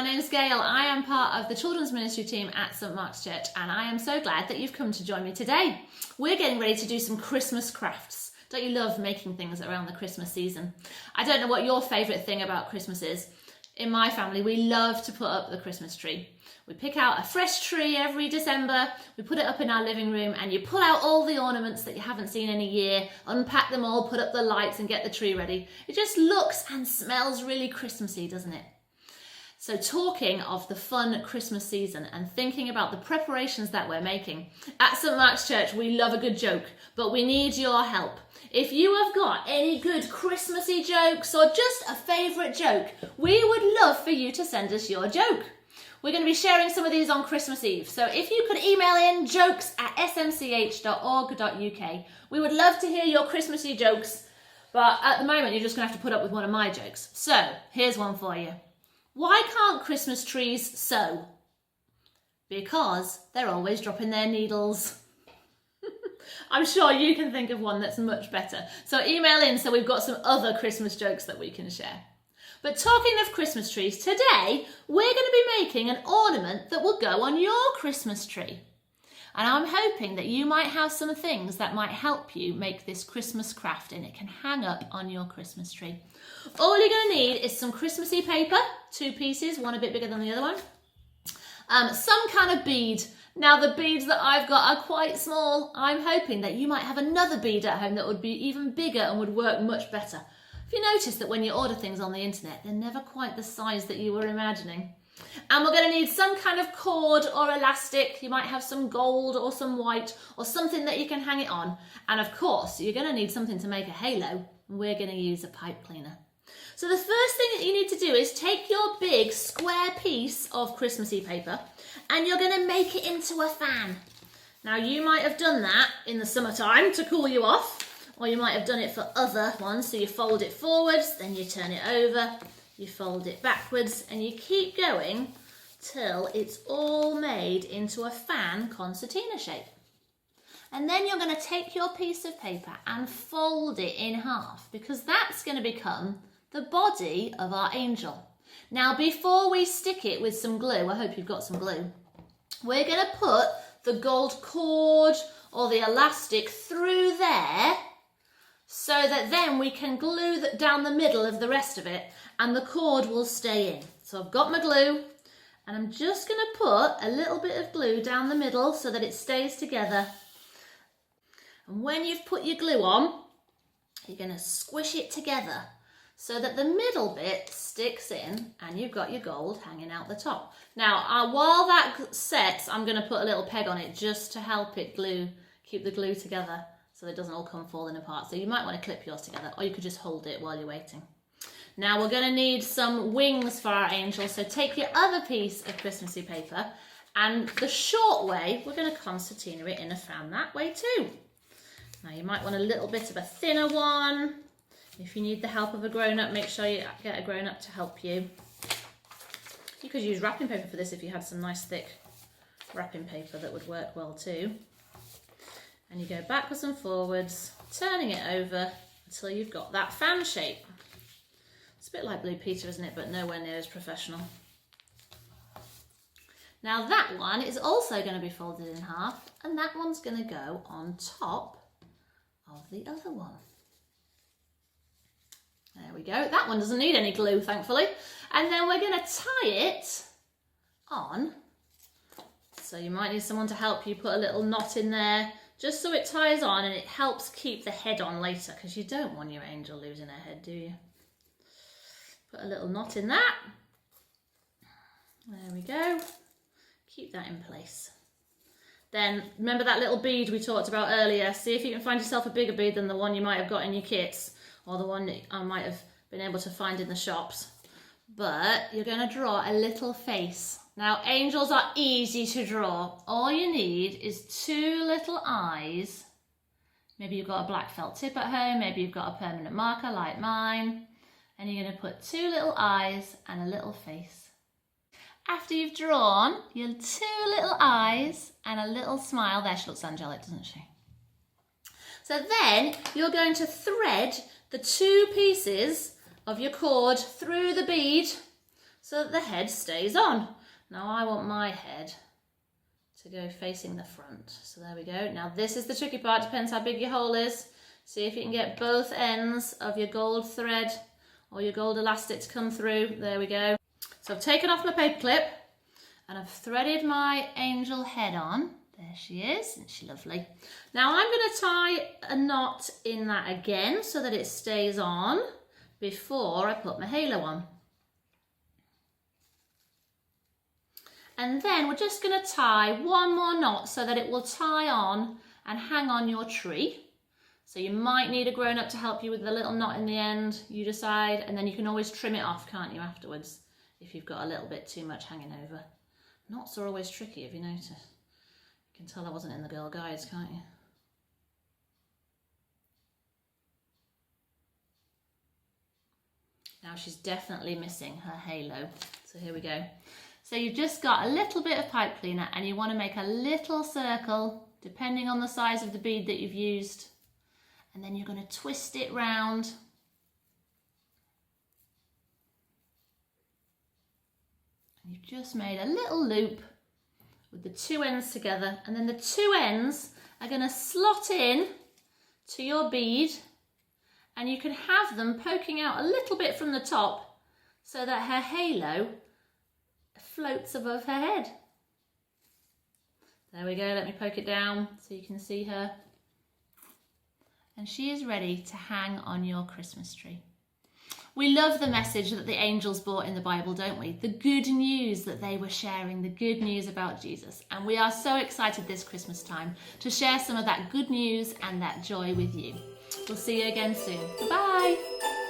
my name's Gail. I am part of the children's ministry team at St Mark's Church, and I am so glad that you've come to join me today. We're getting ready to do some Christmas crafts. Don't you love making things around the Christmas season? I don't know what your favourite thing about Christmas is. In my family, we love to put up the Christmas tree. We pick out a fresh tree every December, we put it up in our living room, and you pull out all the ornaments that you haven't seen in a year, unpack them all, put up the lights and get the tree ready. It just looks and smells really Christmassy, doesn't it? So talking of the fun Christmas season and thinking about the preparations that we're making, at St Mark's Church we love a good joke, but we need your help. If you have got any good Christmassy jokes or just a favourite joke, we would love for you to send us your joke. We're going to be sharing some of these on Christmas Eve, so if you could email in jokes@smch.org.uk, we would love to hear your Christmassy jokes, but at the moment you're just going to have to put up with one of my jokes. So here's one for you. Why can't Christmas trees sew? Because they're always dropping their needles. I'm sure you can think of one that's much better. So email in so we've got some other Christmas jokes that we can share. But talking of Christmas trees, today we're going to be making an ornament that will go on your Christmas tree. And I'm hoping that you might have some things that might help you make this Christmas craft and it can hang up on your Christmas tree. All you're going to need is some Christmassy paper, 2 pieces, one a bit bigger than the other one. Some kind of bead. Now the beads that I've got are quite small. I'm hoping that you might have another bead at home that would be even bigger and would work much better. Have you noticed that when you order things on the internet, they're never quite the size that you were imagining? And we're going to need some kind of cord or elastic. You might have some gold or some white or something that you can hang it on. And of course, you're going to need something to make a halo. We're going to use a pipe cleaner. So the first thing that you need to do is take your big square piece of Christmassy paper and you're going to make it into a fan. Now you might have done that in the summertime to cool you off, or you might have done it for other ones. So you fold it forwards, then you turn it over, you fold it backwards, and you keep going till it's all made into a fan concertina shape. And then you're going to take your piece of paper and fold it in half, because that's going to become the body of our angel. Now before we stick it with some glue, I hope you've got some glue, we're going to put the gold cord or the elastic through there so that then we can glue that down the middle of the rest of it and the cord will stay in. So I've got my glue and I'm just going to put a little bit of glue down the middle so that it stays together. And when you've put your glue on, you're going to squish it together so that the middle bit sticks in and you've got your gold hanging out the top. Now, while that sets, I'm going to put a little peg on it just to help it keep the glue together so that it doesn't all come falling apart. So you might want to clip yours together, or you could just hold it while you're waiting. Now we're going to need some wings for our angel, so take your other piece of Christmassy paper and the short way, we're going to concertina it in a fan that way too. Now you might want a little bit of a thinner one. If you need the help of a grown-up, make sure you get a grown-up to help you. You could use wrapping paper for this if you had some nice thick wrapping paper that would work well too. And you go backwards and forwards, turning it over until you've got that fan shape. It's a bit like Blue Peter, isn't it? But nowhere near as professional. Now that one is also going to be folded in half, and that one's going to go on top of the other one. There we go. That one doesn't need any glue, thankfully. And then we're going to tie it on. So you might need someone to help you put a little knot in there, just so it ties on and it helps keep the head on later, because you don't want your angel losing her head, do you? Put a little knot in that. There we go. Keep that in place. Then remember that little bead we talked about earlier. See if you can find yourself a bigger bead than the one you might have got in your kits, or the one that I might have been able to find in the shops. But you're going to draw a little face. Now angels are easy to draw. All you need is 2 little eyes. Maybe you've got a black felt tip at home, maybe you've got a permanent marker like mine. And you're going to put 2 little eyes and a little face. After you've drawn your 2 little eyes and a little smile, there, she looks angelic, doesn't she? So then you're going to thread the 2 pieces of your cord through the bead so that the head stays on. Now I want my head to go facing the front. So there we go. Now this is the tricky part, depends how big your hole is. See if you can get both ends of your gold thread or your gold elastic to come through. There we go. So I've taken off my paper clip and I've threaded my angel head on. There she is, isn't she lovely? Now I'm going to tie a knot in that again so that it stays on before I put my halo on. And then we're just going to tie one more knot so that it will tie on and hang on your tree. So you might need a grown-up to help you with the little knot in the end, you decide, and then you can always trim it off, can't you, afterwards, if you've got a little bit too much hanging over. Knots are always tricky, have you noticed? You can tell I wasn't in the girl guides, can't you? Now she's definitely missing her halo, so here we go. So you've just got a little bit of pipe cleaner and you want to make a little circle depending on the size of the bead that you've used, and then you're going to twist it round. And you've just made a little loop with the two ends together, and then the two ends are going to slot in to your bead, and you can have them poking out a little bit from the top so that her halo floats above her head. There we go, let me poke it down so you can see her. And she is ready to hang on your Christmas tree. We love the message that the angels brought in the Bible, don't we? The good news that they were sharing, the good news about Jesus. And we are so excited this Christmas time to share some of that good news and that joy with you. We'll see you again soon. Goodbye.